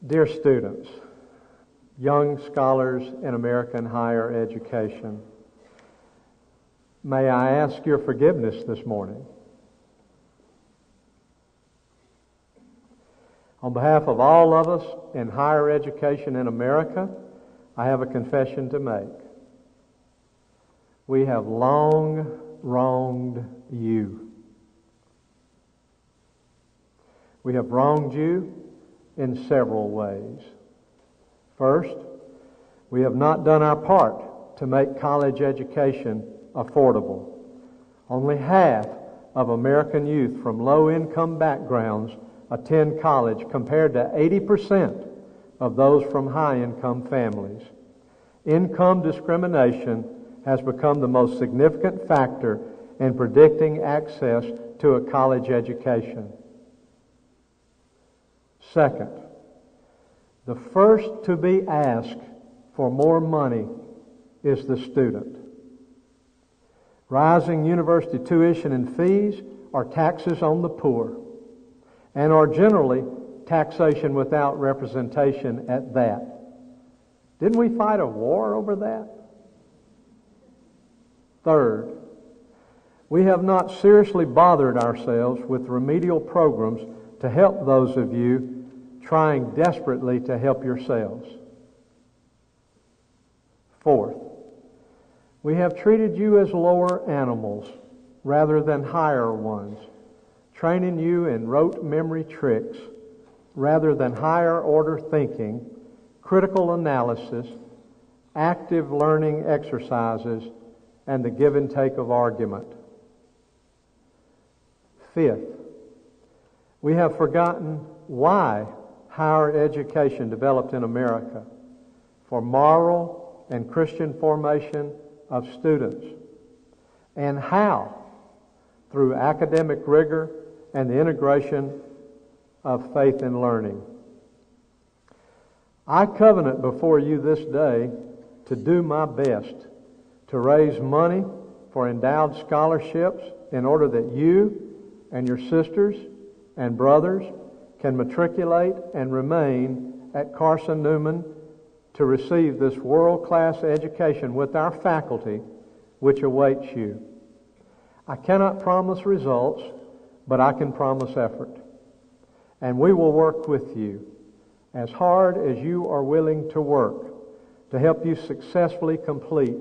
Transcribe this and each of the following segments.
Dear students, young scholars in American higher education, may I ask your forgiveness this morning? On behalf of all of us in higher education in America, I have a confession to make. We have long wronged you. We have wronged you in several ways. First, we have not done our part to make college education affordable. Only half of American youth from low-income backgrounds attend college compared to 80% of those from high-income families. Income discrimination has become the most significant factor in predicting access to a college education. Second, the first to be asked for more money is the student. Rising university tuition and fees are taxes on the poor, and are generally taxation without representation at that. Didn't we fight a war over that? Third, we have not seriously bothered ourselves with remedial programs to help those of you trying desperately to help yourselves. Fourth, we have treated you as lower animals rather than higher ones, training you in rote memory tricks rather than higher order thinking, critical analysis, active learning exercises, and the give and take of argument. Fifth, we have forgotten why higher education developed in America: for moral and Christian formation of students, and how, through academic rigor and the integration of faith and learning. I covenant before you this day to do my best to raise money for endowed scholarships in order that you and your sisters and brothers can matriculate and remain at Carson-Newman to receive this world-class education with our faculty which awaits you. I cannot promise results, but I can promise effort. And we will work with you as hard as you are willing to work to help you successfully complete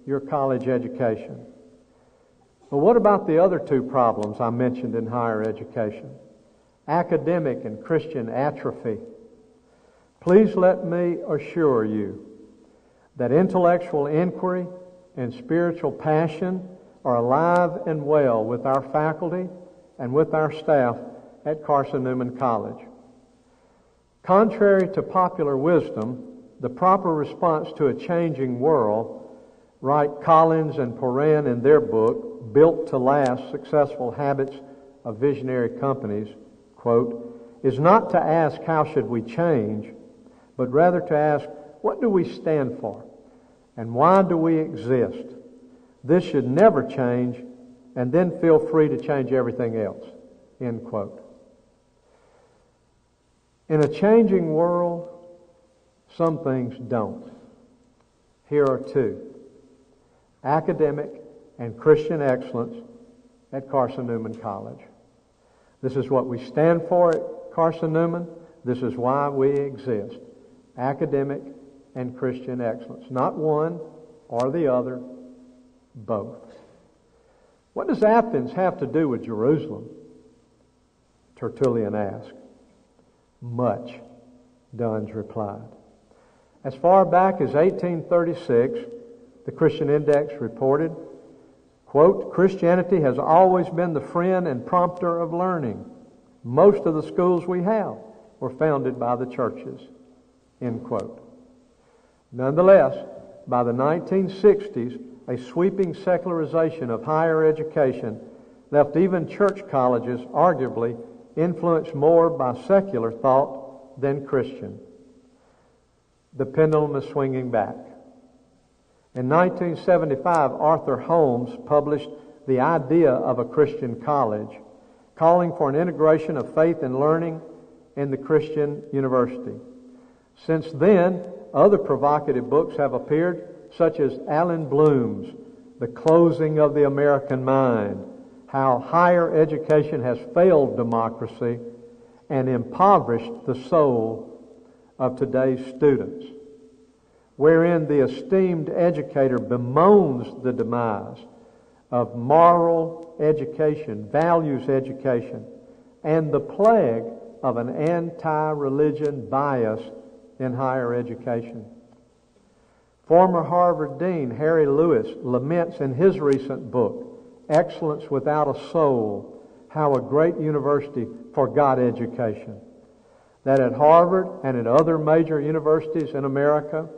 your college education. But what about the other two problems I mentioned in higher education? Academic and Christian atrophy. Please let me assure you that intellectual inquiry and spiritual passion are alive and well with our faculty and with our staff at Carson-Newman College. Contrary to popular wisdom, the proper response to a changing world, write Collins and Poran in their book, Built to Last: Successful Habits of Visionary Companies, quote, is not to ask how should we change, but rather to ask what do we stand for and why do we exist. This should never change, and then feel free to change everything else, end quote. In a changing world, some things don't. Here are two: academic and Christian excellence at Carson-Newman College. This is what we stand for at Carson-Newman. This is why we exist. Academic and Christian excellence. Not one or the other, both. What does Athens have to do with Jerusalem? Tertullian asked. Much, Duns replied. As far back as 1836, the Christian Index reported, quote, Christianity has always been the friend and prompter of learning. Most of the schools we have were founded by the churches, end quote. Nonetheless, by the 1960s, a sweeping secularization of higher education left even church colleges arguably influenced more by secular thought than Christian. The pendulum is swinging back. In 1975, Arthur Holmes published The Idea of a Christian College, calling for an integration of faith and learning in the Christian university. Since then, other provocative books have appeared, such as Alan Bloom's The Closing of the American Mind, How Higher Education Has Failed Democracy and Impoverished the Soul of Today's Students, wherein the esteemed educator bemoans the demise of moral education, values education, and the plague of an anti-religion bias in higher education. Former Harvard Dean Harry Lewis laments in his recent book, Excellence Without a Soul, how a great university forgot education, that at Harvard and at other major universities in America,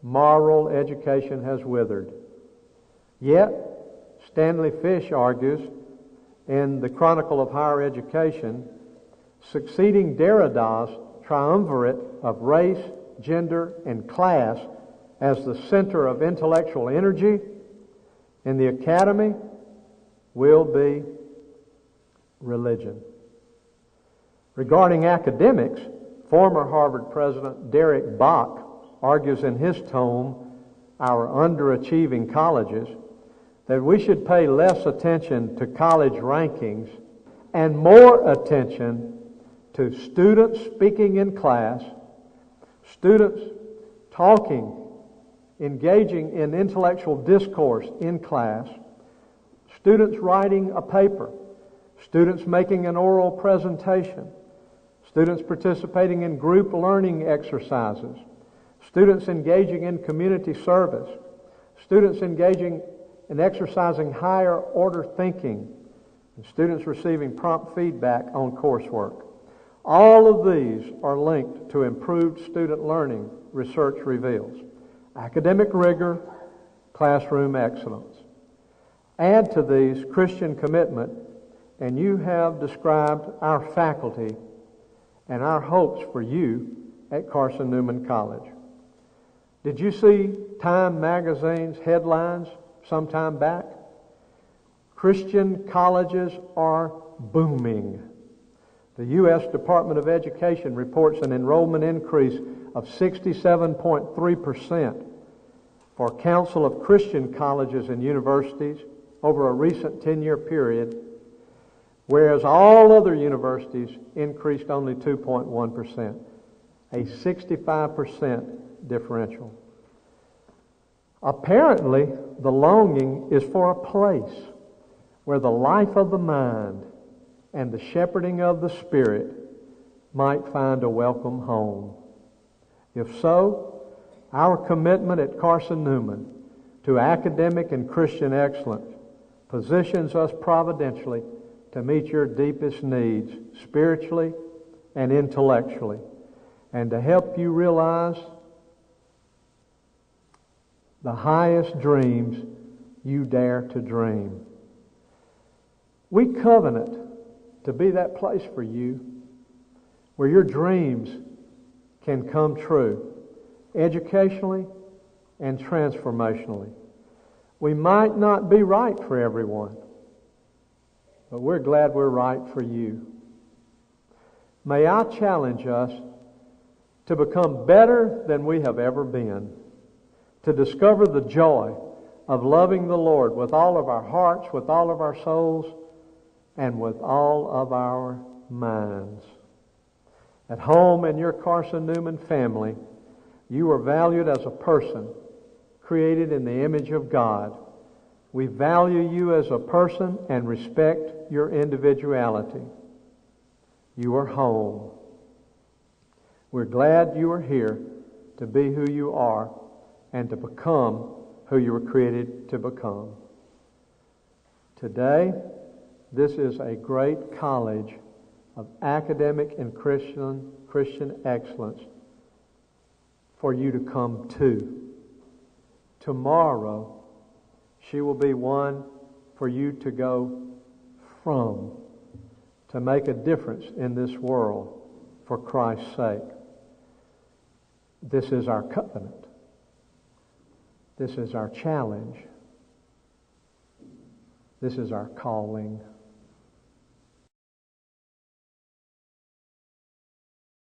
moral education has withered. Yet, Stanley Fish argues in the Chronicle of Higher Education, succeeding Derrida's triumvirate of race, gender, and class as the center of intellectual energy in the academy will be religion. Regarding academics, former Harvard President Derek Bach argues in his tome, Our Underachieving Colleges, that we should pay less attention to college rankings and more attention to students speaking in class, students talking, engaging in intellectual discourse in class, students writing a paper, students making an oral presentation, students participating in group learning exercises, students engaging in community service, students engaging in exercising higher order thinking, and students receiving prompt feedback on coursework. All of these are linked to improved student learning, research reveals. Academic rigor, classroom excellence. Add to these Christian commitment, and you have described our faculty and our hopes for you at Carson-Newman College. Did you see Time Magazine's headlines some time back? Christian colleges are booming. The U.S. Department of Education reports an enrollment increase of 67.3% for Council of Christian Colleges and Universities over a recent 10-year period, whereas all other universities increased only 2.1%, a 65% differential. Apparently, the longing is for a place where the life of the mind and the shepherding of the Spirit might find a welcome home. If so, our commitment at Carson-Newman to academic and Christian excellence positions us providentially to meet your deepest needs spiritually and intellectually, and to help you realize the highest dreams you dare to dream. We covenant to be that place for you where your dreams can come true, educationally and transformationally. We might not be right for everyone, but we're glad we're right for you. May I challenge us to become better than we have ever been, to discover the joy of loving the Lord with all of our hearts, with all of our souls, and with all of our minds. At home in your Carson-Newman family, you are valued as a person created in the image of God. We value you as a person and respect your individuality. You are home. We're glad you are here to be who you are and to become who you were created to become. Today, this is a great college of academic and Christian excellence for you to come to. Tomorrow, she will be one for you to go from, to make a difference in this world for Christ's sake. This is our covenant. This is our challenge. This is our calling.